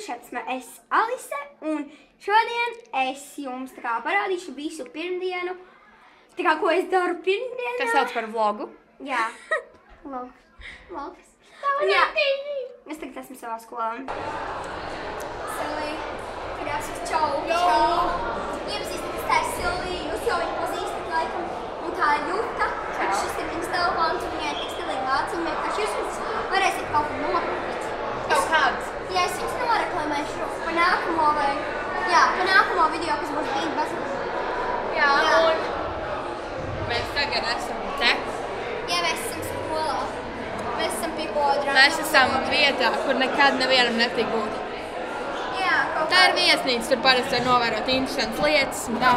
šeit es Alise, un šodien es jums tā kā parādīšu visu pirmdienu, tā kā ko es daru pirmdienā. Kas sauc par vlogu? Jā, vlogs. Jā, es tagad esmu savā skolā. Silvija, grācis, čau. Iepazīstaties, tā ir Silvija, jūs jau viņu pazīstat laikam, un tā ir Juta. Šis ir viņas telefons, un viņai tekstilīgi vāc, un vienkārši jūs viņus varēsiet kaut kur nopirkt. Kaut kāds? Jā, es jums noreklamēšu pa nākamo vai, jā, pa nākamo video, kas būs Bean Buzzle. Jā, un mēs tagad esam te. Jā, mēs esam skolā. Mēs esam Pikodrā. Mēs esam vietā, kur nekad nevienam netik būt. Jā, kaut Tā ir viesnīca, tur parasti var novērot interesantas lietas un tā.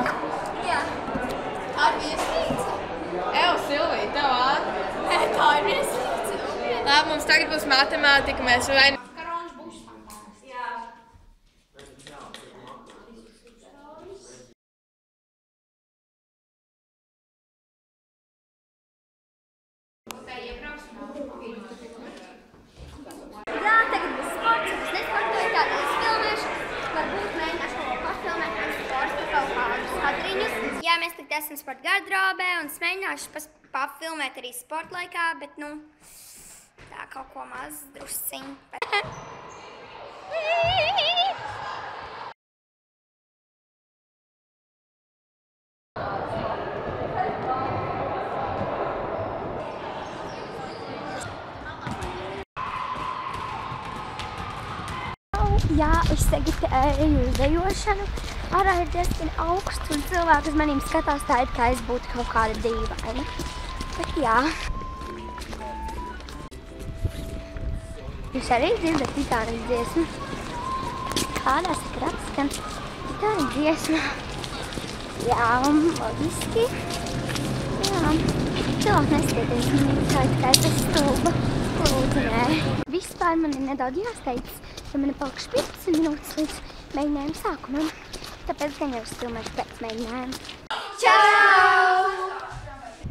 Jā. Ar viesnīca? Evo, Silvija, tev ātri. Tā ir viesnīca. Labi, mums tagad būs matemātika, mēs vai... Jā, tagad būs sports, un es nesportoju, tādēļ es filmēšu. Varbūt mēģināšu kaut ko pafilmēt, man sporta kaut kādus kadriņus. Jā, mēs tagad esam sporta gardrobē, un es mēģināšu pafilmēt arī sporta laikā, bet, nu, tā kaut ko maz drusciņ. Jā, es tagad eju uz dejošanu. Ārā ir diezgan augsts, un cilvēki uz manīm skatās tā, it kā es būtu kaut kāda dīvaina. Bet jā. Jūs arī dzirdat ģitāras dziesmu? Kādā sakrats skan ģitāra dziesma. Jā, loģiski. Jā. Cilvēki neskatīs manī tā, it kā es esmu stulba. Lūdzu, nē. Vispār man ir nedaudz jāsteidz. Ja man ir palikuši 15 minūtes līdz mēģinājuma sākumam, tāpēc gan jau es filmēšu pēc mēģinājuma. Čau!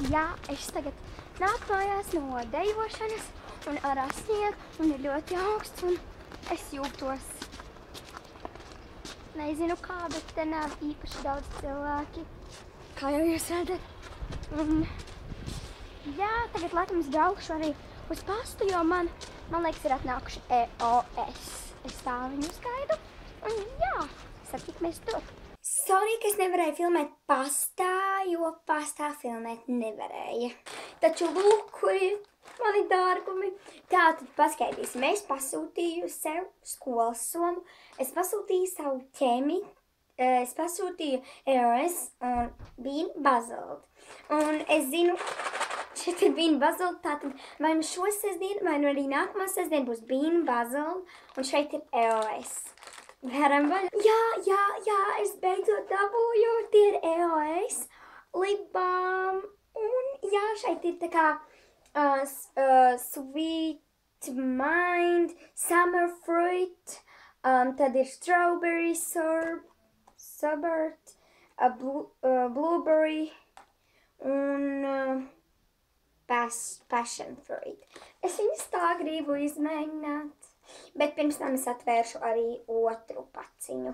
Jā, es tagad nāku mājās no dejošanas, un ārā snieg, un ir ļoti augsts, un es jūtos. Nezinu kā, bet te nav īpaši daudz cilvēki, kā jau jūs redzat. Un jā, tagad laikam es braukšu arī uz pastu, jo man liekas ir atnākuši EOS. Es tā viņu skaidu, un jā, satikamies tur. Sorry, ka es nevarēju filmēt pastā, jo pastā filmēt nevarēja. Taču lūk, kur ir mani dārgumi. Tātad paskaidīsim, es pasūtīju sev skolas somu, es pasūtīju savu ķēmi, es pasūtīju EOS un Bean Buzzle. Un es zinu, šeit ir Bean Buzzle, tātad vai nu šo sestdienu, vai nu arī nākamā sestdienu būs Bean Buzzle, un šeit ir EOS. Veram vaļā. Jā, es beidzot dabūju, tie ir EOS, lip balm, un jā, šeit ir tā kā Sweet Mind, Summer Fruit, tad ir Strawberry Sorbet, Blueberry, un Passion Fruit. Es viņus tā gribu izmēģināt, bet pirms tam es atvēršu arī otru paciņu.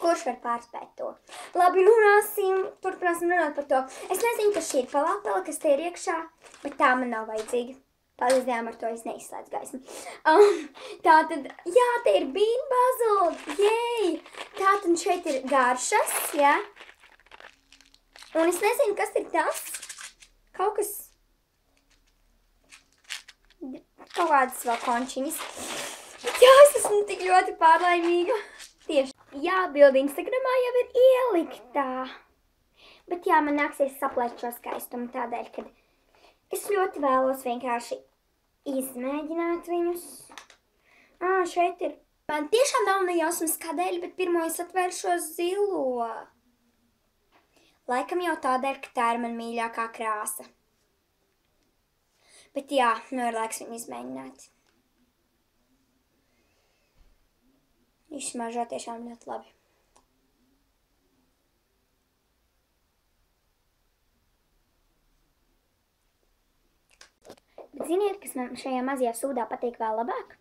Kurš var pārspēt to? Labi, turpināsim runāt par to. Es nezinu, kas šī ir falafela, kas te ir iekšā, bet tā man nav vajadzīga. Paldies Dievam, ar to es neizslēdzu gaismu. Tātad, jā, te ir Bean Buzzle, jej! Tātad šeit ir garšas, jā. Un es nezinu, kas ir tas. Kaut kādas vēl končiņas. Jā, es esmu tik ļoti pārlaimīga. Tieši. Jā, bildi Instagramā jau ir ieliktā. Bet jā, man nāksies saplēt šo skaistumu tādēļ, kad es ļoti vēlos vienkārši izmēģināt viņus. Šeit ir. Man tiešām nav nejausmas kādēļ, bet pirmo es atvēru šo zilo. Laikam jau tādēļ, ka tā ir man mīļākā krāsa. Bet jā, nu ir laiks viņu izmēģināt. Viņš smaržo tiešām ļoti labi. Bet ziniet, kas man šajā mazajā sūdā patīk vēl labāk?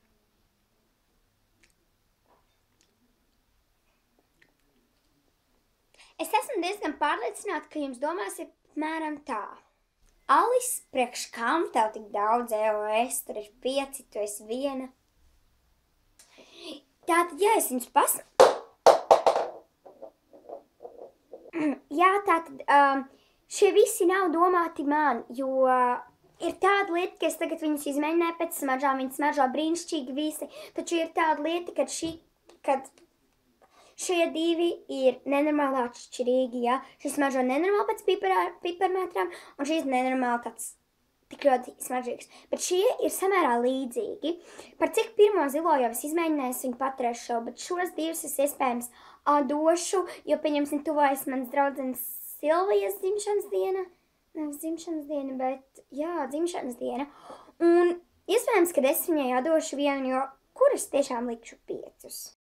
Es esmu diezgan pārliecināta, ka jums domās ir apmēram tā. Alis, priekš kam tev tik daudz EOS, tur ir 5, tu esi 1. Tātad, ja es jums Jā, tātad, šie visi nav domāti man, jo ir tāda lieta, ka es tagad viņus izmēģināju pēc smaržām, viņi smaržo brīnišķīgi visi, taču ir tāda lieta, kad šie divi ir nenormāli atšķirīgi, jā. Šis smaržo nenormāli pēc piparmetrām, un šis nenormāli tāds tik ļoti smaržīgs. Bet šie ir samērā līdzīgi. Par cik pirmo zilo jau es izmēģināju, es viņu paturēšu, bet šos divus es iespējams došu, jo, pieņemsim, tuvojas manas draudzenes Silvijas dzimšanas diena. Nevis dzimšanas diena, bet, jā, dzimšanas diena. Un iespējams, kad es viņai atdošu vienu, jo kuras tiešām likšu 5.